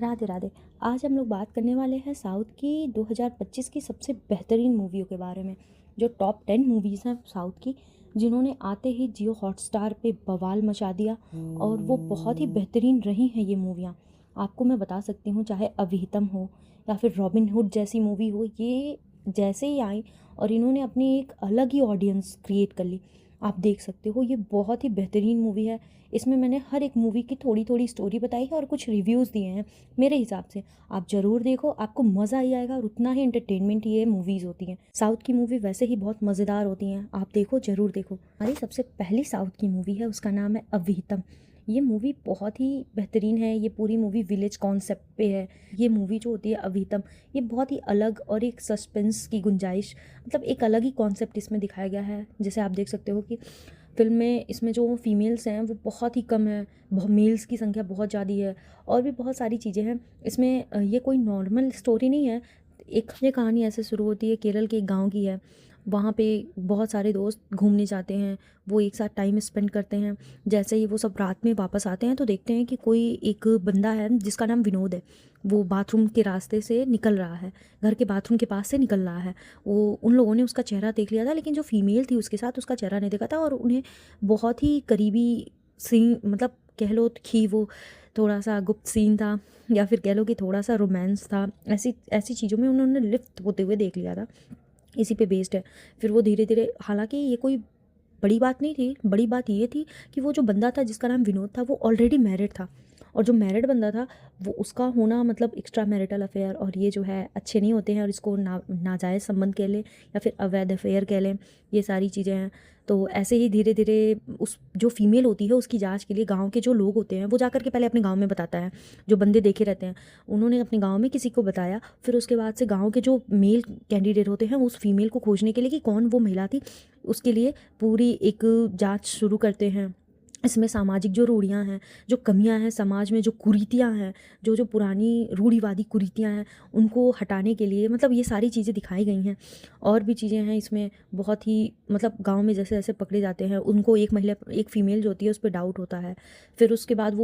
राधे राधे। आज हम लोग बात करने वाले हैं साउथ की 2025 की सबसे बेहतरीन मूवियों के बारे में। जो टॉप 10 मूवीज़ हैं साउथ की, जिन्होंने आते ही जियो हॉटस्टार पे बवाल मचा दिया और वो बहुत ही बेहतरीन रही हैं ये मूवियाँ। आपको मैं बता सकती हूँ, चाहे अविहितम हो या फिर रॉबिन हुड जैसी मूवी हो, ये जैसे ही आई और इन्होंने अपनी एक अलग ही ऑडियंस क्रिएट कर ली। आप देख सकते हो, ये बहुत ही बेहतरीन मूवी है। इसमें मैंने हर एक मूवी की थोड़ी थोड़ी स्टोरी बताई है और कुछ रिव्यूज़ दिए हैं। मेरे हिसाब से आप ज़रूर देखो, आपको मज़ा ही आएगा और उतना ही एंटरटेनमेंट ये मूवीज़ होती हैं। साउथ की मूवी वैसे ही बहुत मज़ेदार होती हैं, आप देखो, ज़रूर देखो। हमारी सबसे पहली साउथ की मूवी है, उसका नाम है अविहितम। ये मूवी बहुत ही बेहतरीन है। ये पूरी मूवी विलेज कॉन्सेप्ट पे है। ये मूवी जो होती है अविहितम, ये बहुत ही अलग और एक सस्पेंस की गुंजाइश, मतलब एक अलग ही कॉन्सेप्ट इसमें दिखाया गया है। जैसे आप देख सकते हो कि फ़िल्म में इसमें जो फीमेल्स हैं वो बहुत ही कम है, मेल्स की संख्या बहुत ज़्यादा है और भी बहुत सारी चीज़ें हैं इसमें। ये कोई नॉर्मल स्टोरी नहीं है। एक ये कहानी ऐसे शुरू होती है, केरल के एक गांव की है। वहाँ पे बहुत सारे दोस्त घूमने जाते हैं, वो एक साथ टाइम स्पेंड करते हैं। जैसे ही वो सब रात में वापस आते हैं तो देखते हैं कि कोई एक बंदा है जिसका नाम विनोद है, वो बाथरूम के रास्ते से निकल रहा है, घर के बाथरूम के पास से निकल रहा है। वो उन लोगों ने उसका चेहरा देख लिया था, लेकिन जो फीमेल थी उसके साथ उसका चेहरा नहीं देखा था और उन्हें बहुत ही करीबी सीन, मतलब कह लो कि वो थोड़ा सा गुप्त सीन था या फिर कह लो कि थोड़ा सा रोमांस था। ऐसी ऐसी चीज़ों में उन्होंने लिप्त होते हुए देख लिया था। इसी पे बेस्ड है। फिर वो धीरे धीरे, हालांकि ये कोई बड़ी बात नहीं थी, बड़ी बात ये थी कि वो जो बंदा था जिसका नाम विनोद था वो ऑलरेडी मैरिड था। और जो मैरिड बंदा था वो, उसका होना मतलब एक्स्ट्रा मैरिटल अफेयर, और ये जो है अच्छे नहीं होते हैं और इसको नाजायज़ संबंध कह लें या फिर अवैध अफेयर कह लें, ये सारी चीज़ें हैं। तो ऐसे ही धीरे धीरे उस जो फीमेल होती है उसकी जांच के लिए गांव के जो लोग होते हैं वो जाकर के पहले अपने गांव में बताता है। जो बंदे देखे रहते हैं उन्होंने अपने गांव में किसी को बताया। फिर उसके बाद से गांव के जो मेल कैंडिडेट होते हैं उस फीमेल को खोजने के लिए कि कौन वो महिला थी, उसके लिए पूरी एक जांच शुरू करते हैं। इसमें सामाजिक जो रूढ़ियाँ हैं, जो कमियां हैं समाज में, जो कुरीतियाँ हैं, जो जो पुरानी रूढ़िवादी कुरीतियाँ हैं, उनको हटाने के लिए, मतलब ये सारी चीज़ें दिखाई गई हैं। और भी चीज़ें हैं इसमें बहुत ही, मतलब गांव में जैसे जैसे पकड़े जाते हैं उनको एक महिला, एक फ़ीमेल जो होती है उस पर डाउट होता है। फिर उसके बाद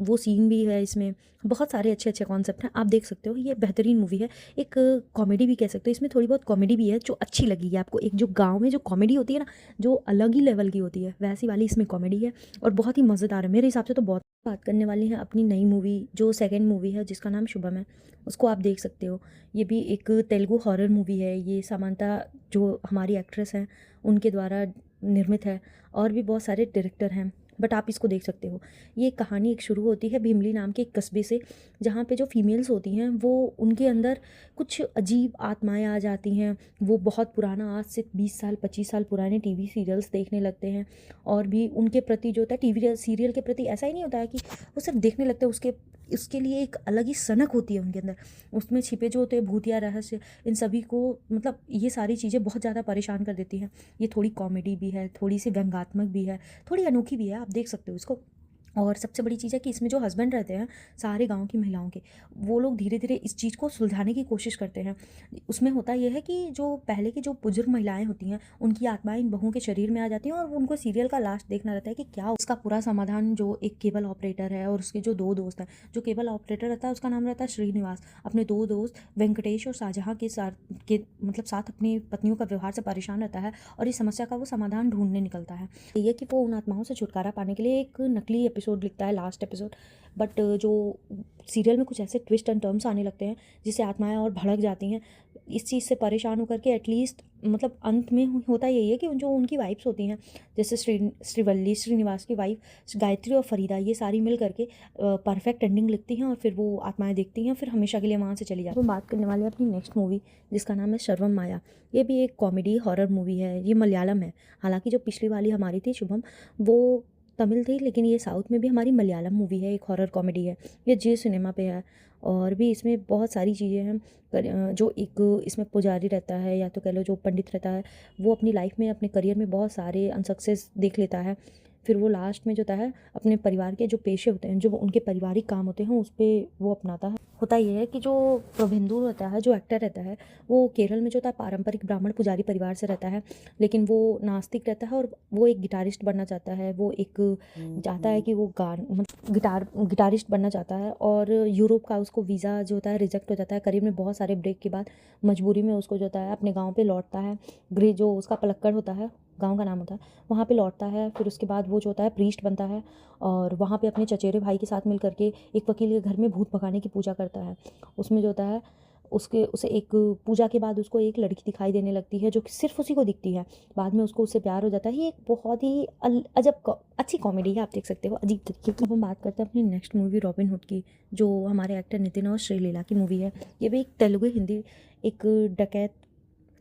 वो सीन भी है इसमें। बहुत सारे अच्छे अच्छे कॉन्सेप्ट हैं, आप देख सकते हो। ये बेहतरीन मूवी है। एक कॉमेडी भी कह सकते हो, इसमें थोड़ी बहुत कॉमेडी भी है जो अच्छी लगेगी आपको। एक जो गाँव में जो कॉमेडी होती है ना, जो अलग ही लेवल की होती है, वैसी वाली इसमें कॉमेडी है और बहुत ही मज़ेदार है मेरे हिसाब से। तो बहुत बात करने वाली हैं अपनी नई मूवी, जो सेकंड मूवी है जिसका नाम शुभम है, उसको आप देख सकते हो। ये भी एक तेलुगु हॉरर मूवी है। ये समांता जो हमारी एक्ट्रेस हैं उनके द्वारा निर्मित है और भी बहुत सारे डायरेक्टर हैं, बट आप इसको देख सकते हो। ये कहानी एक शुरू होती है भीमली नाम के एक कस्बे से, जहाँ पे जो फीमेल्स होती हैं वो, उनके अंदर कुछ अजीब आत्माएं आ जाती हैं। वो बहुत पुराना, आज से 20 साल 25 साल पुराने टीवी सीरियल्स देखने लगते हैं और भी उनके प्रति जो होता है टीवी सीरियल के प्रति, ऐसा ही नहीं होता है कि वो सिर्फ देखने लगते हैं, उसके लिए एक अलग ही सनक होती है उनके अंदर। उसमें छिपे जो होते हैं भूतिया रहस्य, इन सभी को, मतलब ये सारी चीज़ें बहुत ज़्यादा परेशान कर देती हैं। ये थोड़ी कॉमेडी भी है, थोड़ी सी व्यंग्यात्मक भी है, थोड़ी अनोखी भी है, आप देख सकते हो इसको। और सबसे बड़ी चीज़ है कि इसमें जो हस्बैंड रहते हैं सारे गांव की महिलाओं के, वो लोग धीरे धीरे इस चीज़ को सुलझाने की कोशिश करते हैं। उसमें होता यह है कि जो पहले की जो बुजुर्ग महिलाएं होती हैं उनकी आत्माएं इन बहुओं के शरीर में आ जाती हैं और उनको सीरियल का लास्ट देखना रहता है कि क्या उसका पूरा समाधान। जो एक केबल ऑपरेटर है और उसके जो दो दोस्त हैं, जो केबल ऑपरेटर रहता है उसका नाम रहता है श्रीनिवास, अपने दो दोस्त वेंकटेश और शाहजहाँ के साथ मतलब साथ अपनी पत्नियों का व्यवहार से परेशान रहता है और इस समस्या का वो समाधान ढूंढने निकलता है। ये कि वो उन आत्माओं से छुटकारा पाने के लिए एक नकली एपिसोड लिखता है, लास्ट एपिसोड। बट जो सीरियल में कुछ ऐसे ट्विस्ट एंड टर्म्स आने लगते हैं जिससे आत्माएं और भड़क जाती हैं। इस चीज़ से परेशान होकर के एटलीस्ट, मतलब अंत में होता यही है कि जो उनकी वाइफ्स होती हैं, जैसे श्रीवल्ली, श्रीनिवास की वाइफ गायत्री और फरीदा, ये सारी मिल करके परफेक्ट एंडिंग लिखती हैं और फिर वो आत्माएं देखती हैं, फिर हमेशा के लिए वहाँ से चली जाती हैं। वो बात करने वाले हैं अपनी नेक्स्ट मूवी जिसका नाम है सर्वम माया। ये भी एक कॉमेडी हॉरर मूवी है। ये मलयालम है। हालांकि जो पिछली वाली हमारी थी शुभम, वो तमिल थी, लेकिन ये साउथ में भी हमारी मलयालम मूवी है, एक हॉरर कॉमेडी है। ये जियो सिनेमा पे है और भी इसमें बहुत सारी चीज़ें हैं। जो एक इसमें पुजारी रहता है, या तो कह लो जो पंडित रहता है, वो अपनी लाइफ में, अपने करियर में बहुत सारे अनसक्सेस देख लेता है। फिर वो लास्ट में जो होता है अपने परिवार के जो पेशे होते हैं, जो उनके पारिवारिक काम होते हैं, उस पर वो अपनाता है। होता ये है कि जो प्रभेंदु होता है, जो एक्टर रहता है, वो केरल में जो होता है पारंपरिक ब्राह्मण पुजारी परिवार से रहता है, लेकिन वो नास्तिक रहता है और वो एक गिटारिस्ट बनना चाहता है। वो एक चाहता है कि वो गान मतलब गिटारिस्ट बनना चाहता है, और यूरोप का उसको वीज़ा जो होता है रिजेक्ट हो जाता है। करीब में बहुत सारे ब्रेक के बाद मजबूरी में उसको जो होता है अपने गाँव पे लौटता है। गृह जो उसका पलक्कड़ होता है, गाँव का नाम होता है, वहाँ पे लौटता है। फिर उसके बाद वो जो होता है प्रीस्ट बनता है, और वहाँ पे अपने चचेरे भाई के साथ मिल करके एक वकील के घर में भूत भगाने की पूजा करता है। उसमें जो होता है उसे एक पूजा के बाद उसको एक लड़की दिखाई देने लगती है जो कि सिर्फ उसी को दिखती है। बाद में उसको उससे प्यार हो जाता है। ये एक बहुत ही अच्छी कॉमेडी है, आप देख सकते हो, अजीब तरीके की। अब हम बात करते हैं अपनी नेक्स्ट मूवी रॉबिन हुड की, जो हमारे एक्टर नितिन और श्रीलीला की मूवी है। ये भी एक तेलुगु हिंदी एक डकैत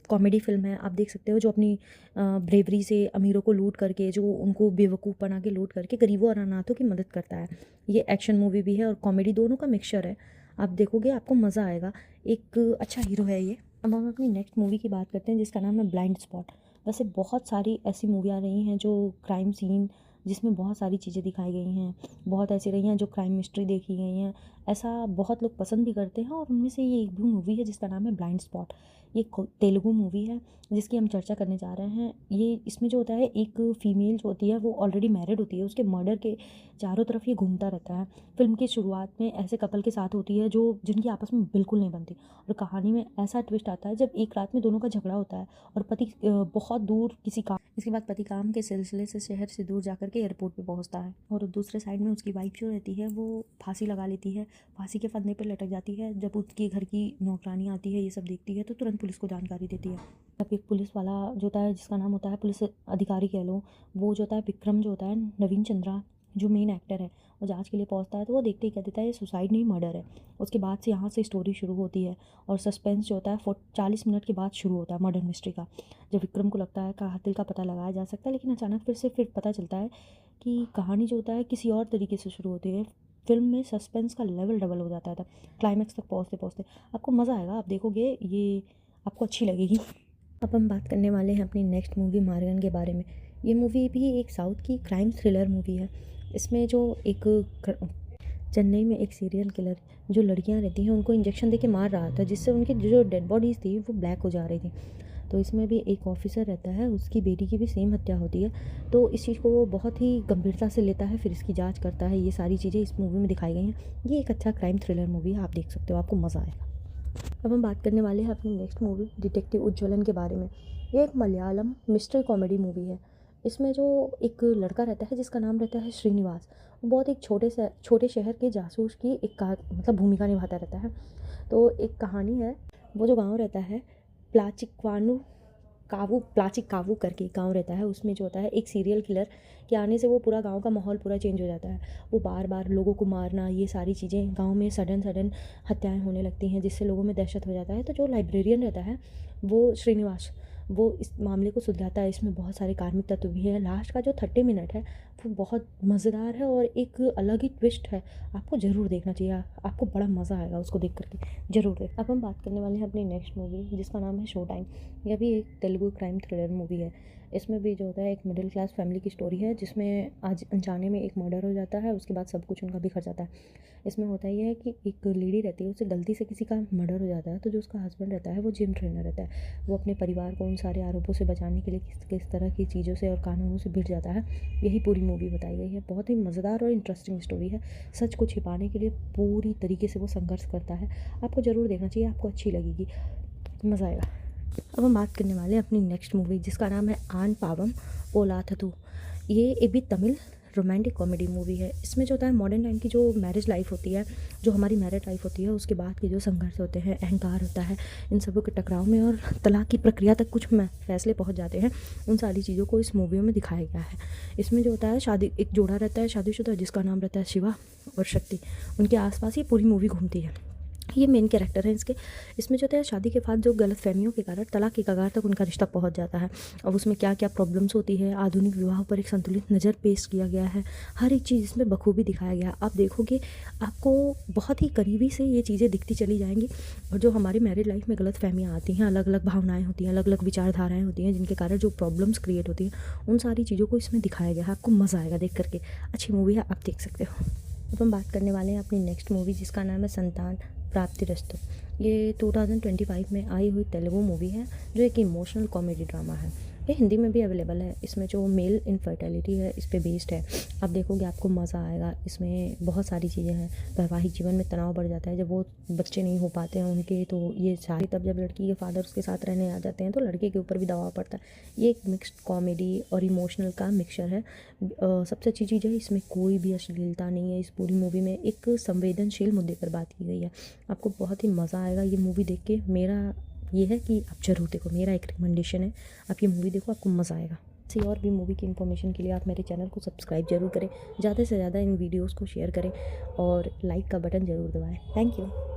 कॉमेडी फिल्म है। आप देख सकते हो जो अपनी ब्रेवरी से अमीरों को लूट करके, जो उनको बेवकूफ़ बना के लूट करके गरीबों और अनाथों की मदद करता है। ये एक्शन मूवी भी है और कॉमेडी, दोनों का मिक्सचर है। आप देखोगे आपको मज़ा आएगा। एक अच्छा हीरो है ये। अब हम अपनी नेक्स्ट मूवी की बात करते हैं जिसका नाम है ब्लाइंड स्पॉट। वैसे बहुत सारी ऐसी मूवी आ रही हैं जो क्राइम सीन जिसमें बहुत सारी चीज़ें दिखाई गई हैं, बहुत ऐसी रही हैं जो क्राइम मिस्ट्री देखी गई हैं। ऐसा बहुत लोग पसंद भी करते हैं, और उनमें से ये एक भी मूवी है जिसका नाम है ब्लाइंड स्पॉट। ये तेलुगु मूवी है जिसकी हम चर्चा करने जा रहे हैं। ये इसमें जो होता है एक फ़ीमेल जो होती है वो ऑलरेडी मैरिड होती है, उसके मर्डर के चारों तरफ ये घूमता रहता है। फिल्म की शुरुआत में ऐसे कपल के साथ होती है जो जिनकी आपस में बिल्कुल नहीं बनती, और कहानी में ऐसा ट्विस्ट आता है जब एक रात में दोनों का झगड़ा होता है और पति बहुत दूर किसी काम, इसके बाद पति काम के सिलसिले से शहर से दूर जाकर के एयरपोर्ट पे पहुंचता है, और दूसरे साइड में उसकी वाइफ जो रहती है वो फांसी लगा लेती है, फांसी के फंदे पर लटक जाती है। जब उसकी घर की नौकरानी आती है, ये सब देखती है, तो तुरंत पुलिस को जानकारी देती है। तब एक पुलिस वाला जो होता है, जिसका नाम होता है पुलिस अधिकारी कह लो, वो जो होता है विक्रम जो होता है, नवीन चंद्रा जो मेन एक्टर है, वो जांच के लिए पहुंचता है, तो वो देखते ही कह देता है ये सुसाइड नहीं मर्डर है। उसके बाद से यहाँ से स्टोरी शुरू होती है, और सस्पेंस जो होता है 40 मिनट के बाद शुरू होता है मर्डर मिस्ट्री का। जब विक्रम को लगता है कातिल का पता लगाया जा सकता है, लेकिन अचानक फिर पता चलता है कि कहानी जो होता है किसी और तरीके से शुरू होती है। फिल्म में सस्पेंस का लेवल डबल हो जाता है तब क्लाइमैक्स तक पहुँचते पहुँचते। आपको मज़ा आएगा, आप देखोगे ये आपको अच्छी लगेगी। अब हम बात करने वाले हैं अपनी नेक्स्ट मूवी मार्गन के बारे में। ये मूवी भी एक साउथ की क्राइम थ्रिलर मूवी है। इसमें जो एक चेन्नई में एक सीरियल किलर जो लड़कियां रहती हैं उनको इंजेक्शन देके मार रहा था, जिससे उनकी जो डेड बॉडीज़ थी वो ब्लैक हो जा रही थी। तो इसमें भी एक ऑफिसर रहता है, उसकी बेटी की भी सेम हत्या होती है, तो इस चीज़ को वो बहुत ही गंभीरता से लेता है, फिर इसकी जांच करता है। ये सारी चीज़ें इस मूवी में दिखाई गई हैं। ये एक अच्छा क्राइम थ्रिलर मूवी है, आप देख सकते हो, आपको मज़ा आएगा। अब हम बात करने वाले हैं अपनी नेक्स्ट मूवी डिटेक्टिव उज्ज्वलन के बारे में। ये एक मलयालम मिस्ट्री कॉमेडी मूवी है। इसमें जो एक लड़का रहता है जिसका नाम रहता है श्रीनिवास, वो बहुत एक छोटे शहर के जासूस की मतलब भूमिका निभाता रहता है। तो एक कहानी है, वो जो गांव रहता है प्लाचिक कावू करके गांव रहता है, उसमें जो होता है एक सीरियल किलर के आने से वो पूरा गांव का माहौल पूरा चेंज हो जाता है। वो बार बार लोगों को मारना, ये सारी चीज़ें गांव में सडन हत्याएं होने लगती हैं, जिससे लोगों में दहशत हो जाता है। तो जो लाइब्रेरियन रहता है वो श्रीनिवास, वो इस मामले को सुलझाता है। इसमें बहुत सारे कार्मिक तत्व भी है। लास्ट का जो 30 मिनट है वो बहुत मज़ेदार है और एक अलग ही ट्विस्ट है। आपको ज़रूर देखना चाहिए, आपको बड़ा मज़ा आएगा उसको देख करके, ज़रूर देख। अब हम बात करने वाले हैं अपनी नेक्स्ट मूवी जिसका नाम है शो टाइम। यह भी एक तेलुगु क्राइम थ्रिलर मूवी है। इसमें भी जो होता है एक मिडिल क्लास फैमिली की स्टोरी है, जिसमें आज अनजाने में एक मर्डर हो जाता है, उसके बाद सब कुछ उनका बिखर जाता है। इसमें होता ये है कि एक लेडी रहती है, उससे गलती से किसी का मर्डर हो जाता है, तो जो उसका हस्बैंड रहता है वो जिम ट्रेनर रहता है। वो अपने परिवार को उन सारे आरोपों से बचाने के लिए किस तरह की चीज़ों से और कानूनों से भिड़ जाता है, यही पूरी मूवी बताई गई है। बहुत ही मज़ेदार और इंटरेस्टिंग स्टोरी है। सच को छिपाने के लिए पूरी तरीके से वो संघर्ष करता है। आपको ज़रूर देखना चाहिए, आपको अच्छी लगेगी, मज़ा आएगा। अब हम बात करने वाले हैं अपनी नेक्स्ट मूवी जिसका नाम है आन पावम ओलाथतु। ये भी तमिल रोमांटिक कॉमेडी मूवी है। इसमें जो होता है मॉडर्न टाइम की जो मैरिज लाइफ होती है, जो हमारी मैरिड लाइफ होती है, उसके बाद के जो संघर्ष होते हैं, अहंकार होता है, इन सबों के टकराव में और तलाक की प्रक्रिया तक कुछ फैसले पहुंच जाते हैं, उन सारी चीज़ों को इस मूवी में दिखाया गया है। इसमें जो होता है एक जोड़ा रहता है शादीशुदा जिसका नाम रहता है शिवा और शक्ति, उनके आसपास ही पूरी मूवी घूमती है। ये मेन कैरेक्टर हैं इसके। इसमें जो है शादी के बाद जो गलतफ़हमियों के कारण तलाक की कगार तक उनका रिश्ता पहुंच जाता है। अब उसमें क्या-क्या प्रॉब्लम्स होती है, आधुनिक विवाह पर एक संतुलित नज़र पेश किया गया है। हर एक चीज़ इसमें बखूबी दिखाया गया है। आप देखोगे आपको बहुत ही करीबी से ये चीज़ें दिखती चली जाएँगी। और जो हमारी मैरिड लाइफ़ में गलतफ़हमियाँ आती हैं, अलग-अलग भावनाएँ होती हैं, अलग-अलग विचारधाराएँ होती हैं, जिनके कारण जो प्रॉब्लम्स क्रिएट होती हैं, उन सारी चीज़ों को इसमें दिखाया गया है। आपको मज़ा आएगा देख कर के। अच्छी मूवी है, आप देख सकते हो। अब हम बात करने वाले हैं अपनी नेक्स्ट मूवी जिसका नाम है संतान प्राप्तिरस्तु। ये 2025 में आई हुई तेलुगु मूवी है जो एक इमोशनल कॉमेडी ड्रामा है। ये हिंदी में भी अवेलेबल है। इसमें जो मेल इनफर्टिलिटी है इस पे बेस्ड है। आप देखोगे आपको मज़ा आएगा। इसमें बहुत सारी चीज़ें हैं। वैवाहिक जीवन में तनाव बढ़ जाता है जब वो बच्चे नहीं हो पाते हैं उनके, तो ये सारी तब जब लड़की के फादर उसके साथ रहने आ जाते हैं तो लड़के के ऊपर भी दबाव पड़ता है। ये एक मिक्स्ड कॉमेडी और इमोशनल का मिक्सचर है। सबसे अच्छी चीज़ है इसमें कोई भी अश्लीलता नहीं है। इस पूरी मूवी में एक संवेदनशील मुद्दे पर बात की गई है। आपको बहुत ही मज़ा आएगा ये मूवी देख के। मेरा ये है कि आप ज़रूर देखो, मेरा एक रिकमेंडेशन है, आप ये मूवी देखो, आपको मज़ा आएगा। किसी और भी मूवी की इन्फॉर्मेशन के लिए आप मेरे चैनल को सब्सक्राइब जरूर करें, ज़्यादा से ज़्यादा इन वीडियोज़ को शेयर करें और लाइक का बटन ज़रूर दबाएं। Thank you.